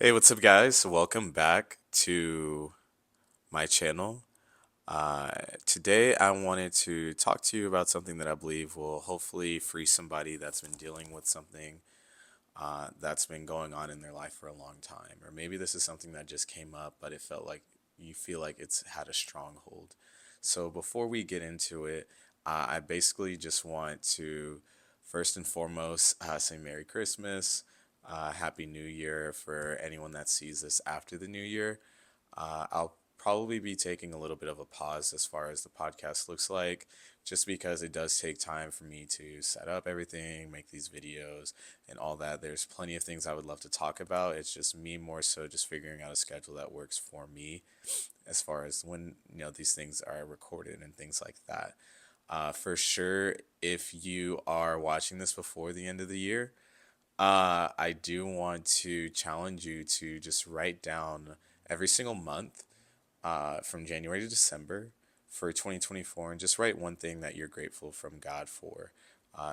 Hey, what's up, guys? Welcome back to my channel. Uh, Today, I wanted to talk to you about something that I believe will hopefully free somebody that's been dealing with something that's been going on in their life for a long time. Or maybe this is something that just came up, but it felt like you feel like it's had a stronghold. So, before we get into it, I basically just want to first and foremost say Merry Christmas. Happy New Year for anyone that sees this after the New Year. I'll probably be taking a little bit of a pause as far as the podcast looks like, just because it does take time for me to set up everything, make these videos, and all that. There's plenty of things I would love to talk about. It's just me more so just figuring out a schedule that works for me as far as when these things are recorded and things like that. For sure, if you are watching this before the end of the year, I do want to challenge you to just write down every single month from January to December for 2024 and just write one thing that you're grateful from God for.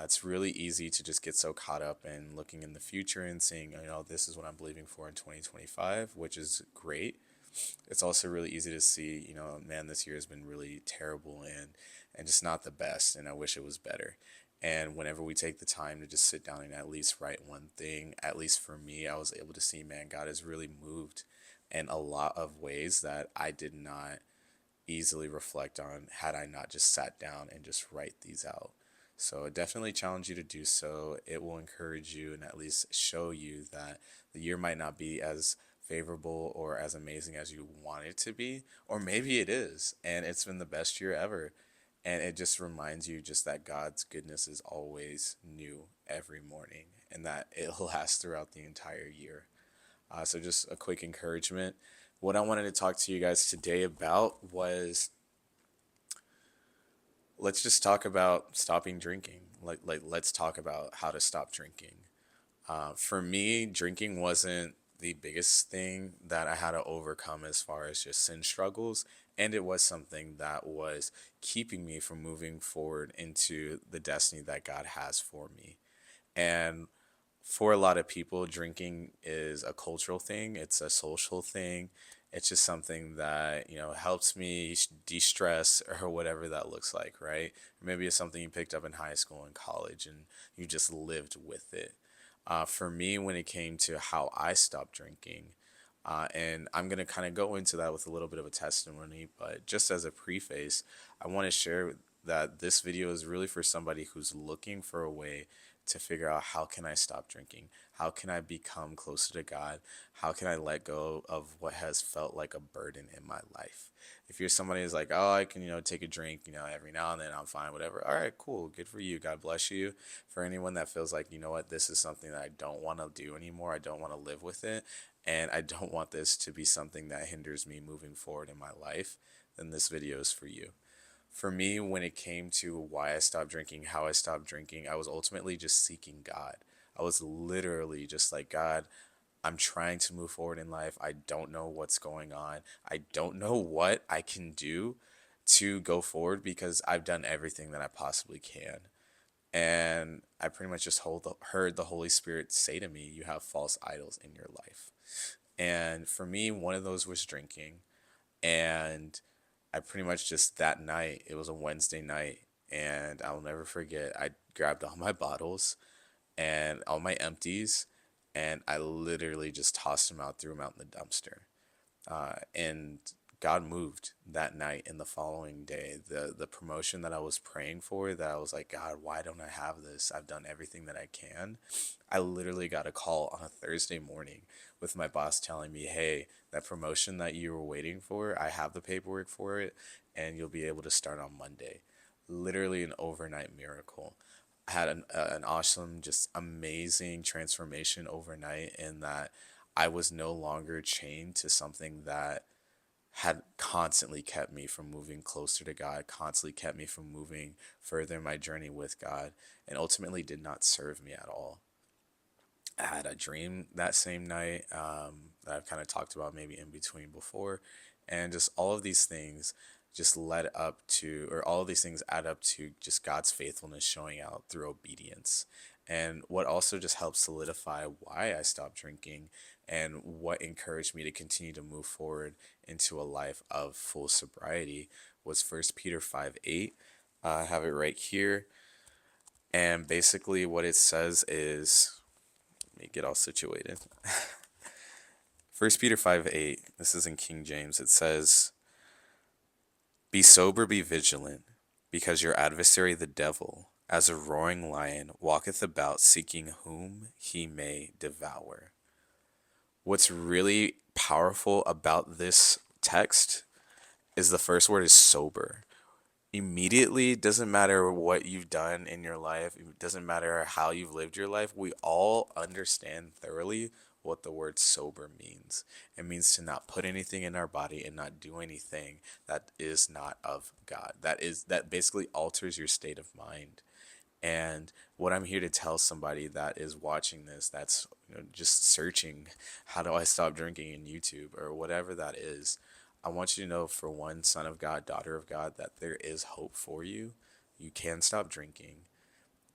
It's really easy to just get so caught up in looking in the future and seeing, this is what I'm believing for in 2025, which is great. It's also really easy to see, man, this year has been really terrible and just not the best, and I wish it was better. And whenever we take the time to just sit down and at least write one thing, at least for me, I was able to see, man, God has really moved in a lot of ways that I did not easily reflect on had I not just sat down and just write these out. So I definitely challenge you to do so. It will encourage you and at least show you that the year might not be as favorable or as amazing as you want it to be, or maybe it is, and it's been the best year ever. And it just reminds you just that God's goodness is always new every morning and that it lasts throughout the entire year. So just a quick encouragement. What I wanted to talk to you guys today about was let's just talk about stopping drinking. Let's talk about how to stop drinking. For me, drinking wasn't the biggest thing that I had to overcome as far as just sin struggles, and it was something that was keeping me from moving forward into the destiny that God has for me. And for a lot of people, drinking is a cultural thing, it's a social thing. It's just something that, helps me de stress or whatever that looks like, right? Or maybe it's something you picked up in high school and college and you just lived with it. For me, when it came to how I stopped drinking, and I'm going to kind of go into that with a little bit of a testimony, but just as a preface, I want to share that this video is really for somebody who's looking for a way to figure out how can I stop drinking? How can I become closer to God? How can I let go of what has felt like a burden in my life? If you're somebody who's like, oh, I can, take a drink, every now and then, I'm fine, whatever. All right, cool. Good for you. God bless you. For anyone that feels like, you know what, this is something that I don't want to do anymore. I don't want to live with it. And I don't want this to be something that hinders me moving forward in my life, then this video is for you. For me, when it came to why I stopped drinking, how I stopped drinking, I was ultimately just seeking God. I was literally just like, God, I'm trying to move forward in life. I don't know what's going on. I don't know what I can do to go forward because I've done everything that I possibly can. And I pretty much just heard the Holy Spirit say to me, you have false idols in your life. And for me, one of those was drinking. And I pretty much just that night, it was a Wednesday night, and I'll never forget, I grabbed all my bottles and all my empties, and I literally just tossed them out, threw them out in the dumpster. And God moved that night and the following day. The promotion that I was praying for, that I was like, God, why don't I have this? I've done everything that I can. I literally got a call on a Thursday morning with my boss telling me, hey, that promotion that you were waiting for, I have the paperwork for it, and you'll be able to start on Monday. Literally an overnight miracle. I had an awesome, just amazing transformation overnight in that I was no longer chained to something that had constantly kept me from moving closer to God, constantly kept me from moving further in my journey with God, and ultimately did not serve me at all. I had a dream that same night that I've kind of talked about maybe in between before, and just all of these things just led up to, or all of these things add up to just God's faithfulness showing out through obedience. And what also just helps solidify why I stopped drinking and what encouraged me to continue to move forward into a life of full sobriety was First Peter 5:8. I have it right here. And basically, what it says is, let me get all situated. First Peter 5:8, this is in King James. It says, "Be sober, be vigilant, because your adversary the devil, as a roaring lion, walketh about seeking whom he may devour." What's really powerful about this text is the first word is sober. Immediately, doesn't matter what you've done in your life, it doesn't matter how you've lived your life, we all understand thoroughly what the word sober means. It means to not put anything in our body and not do anything that is not of God. That basically alters your state of mind. And what I'm here to tell somebody that is watching this, that's just searching, how do I stop drinking in YouTube or whatever that is, I want you to know, for one, son of God, daughter of God, that there is hope for you. You can stop drinking.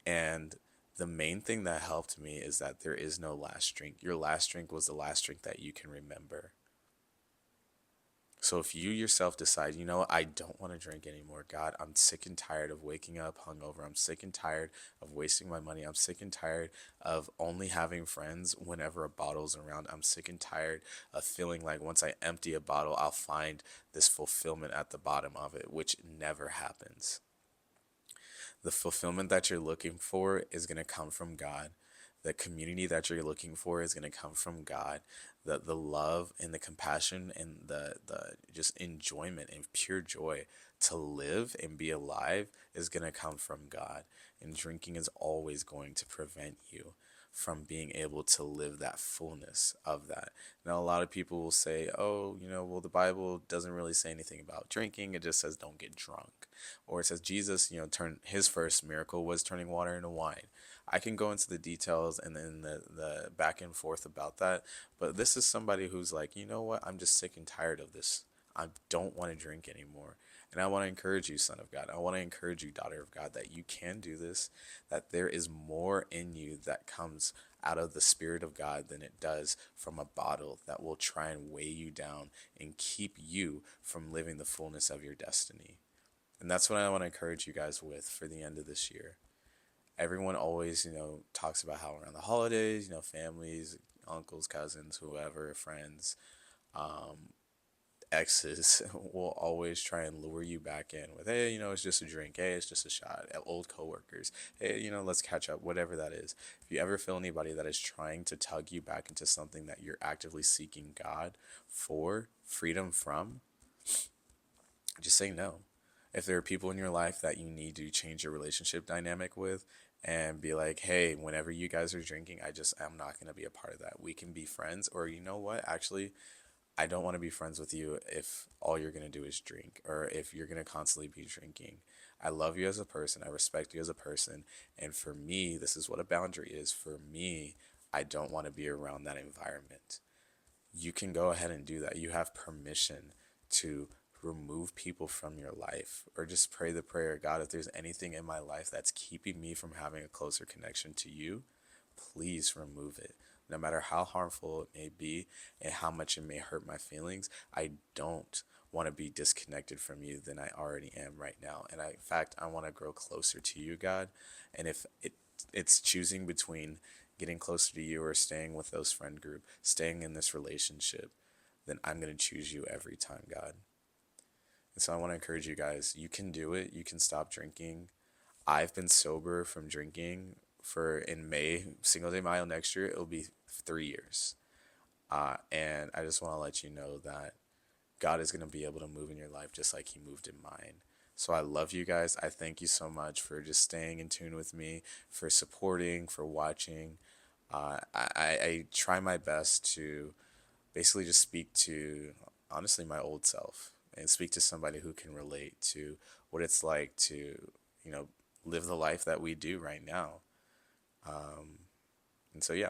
And the main thing that helped me is that there is no last drink. Your last drink was the last drink that you can remember. So if you yourself decide, you know what, I don't want to drink anymore, God, I'm sick and tired of waking up hungover. I'm sick and tired of wasting my money. I'm sick and tired of only having friends whenever a bottle's around. I'm sick and tired of feeling like once I empty a bottle, I'll find this fulfillment at the bottom of it, which never happens. The fulfillment that you're looking for is going to come from God. The community that you're looking for is going to come from God. The love and the compassion and the just enjoyment and pure joy to live and be alive is going to come from God. And drinking is always going to prevent you from being able to live that fullness of that. Now, a lot of people will say, oh, well, the Bible doesn't really say anything about drinking. It just says don't get drunk. Or it says Jesus, turned his first miracle was turning water into wine. I can go into the details and then the back and forth about that. But this is somebody who's like, you know what? I'm just sick and tired of this. I don't want to drink anymore. And I want to encourage you, son of God. I want to encourage you, daughter of God, that you can do this, that there is more in you that comes out of the Spirit of God than it does from a bottle that will try and weigh you down and keep you from living the fullness of your destiny. And that's what I want to encourage you guys with for the end of this year. Everyone always, talks about how around the holidays, families, uncles, cousins, whoever, friends, exes will always try and lure you back in with, hey, it's just a drink. Hey, it's just a shot. Old coworkers. Hey, let's catch up, whatever that is. If you ever feel anybody that is trying to tug you back into something that you're actively seeking God for, freedom from, just say no. If there are people in your life that you need to change your relationship dynamic with and be like, hey, whenever you guys are drinking, I'm not going to be a part of that. We can be friends, or you know what? Actually, I don't want to be friends with you if all you're going to do is drink or if you're going to constantly be drinking. I love you as a person. I respect you as a person. And for me, this is what a boundary is. For me, I don't want to be around that environment. You can go ahead and do that. You have permission to remove people from your life, or just pray the prayer, God, if there's anything in my life that's keeping me from having a closer connection to you, please remove it. No matter how harmful it may be and how much it may hurt my feelings, I don't want to be disconnected from you than I already am right now. And in fact, I want to grow closer to you, God. And if it's choosing between getting closer to you or staying with those friend group, staying in this relationship, then I'm going to choose you every time, God. And so I want to encourage you guys, you can do it. You can stop drinking. I've been sober from drinking for, in May, Single Day Mile next year, it'll be 3 years. And I just want to let you know that God is going to be able to move in your life just like he moved in mine. So I love you guys. I thank you so much for just staying in tune with me, for supporting, for watching. I try my best to basically just speak to, honestly, my old self and speak to somebody who can relate to what it's like to, you know, live the life that we do right now. And so, yeah.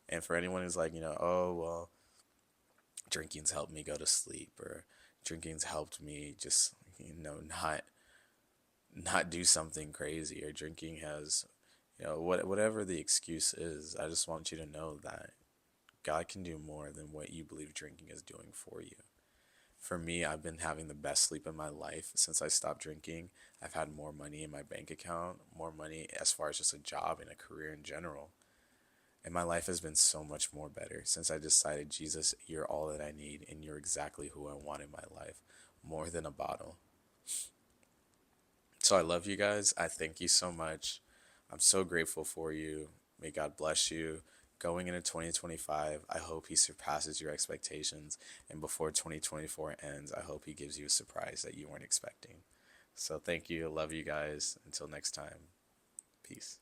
And for anyone who's like, oh, well, drinking's helped me go to sleep, or drinking's helped me just, not do something crazy, or drinking has, whatever the excuse is, I just want you to know that God can do more than what you believe drinking is doing for you. For me, I've been having the best sleep in my life since I stopped drinking. I've had more money in my bank account, more money as far as just a job and a career in general. And my life has been so much more better since I decided, Jesus, you're all that I need, and you're exactly who I want in my life, more than a bottle. So I love you guys. I thank you so much. I'm so grateful for you. May God bless you. Going into 2025, I hope He surpasses your expectations. And before 2024 ends, I hope He gives you a surprise that you weren't expecting. So thank you. I love you guys. Until next time, peace.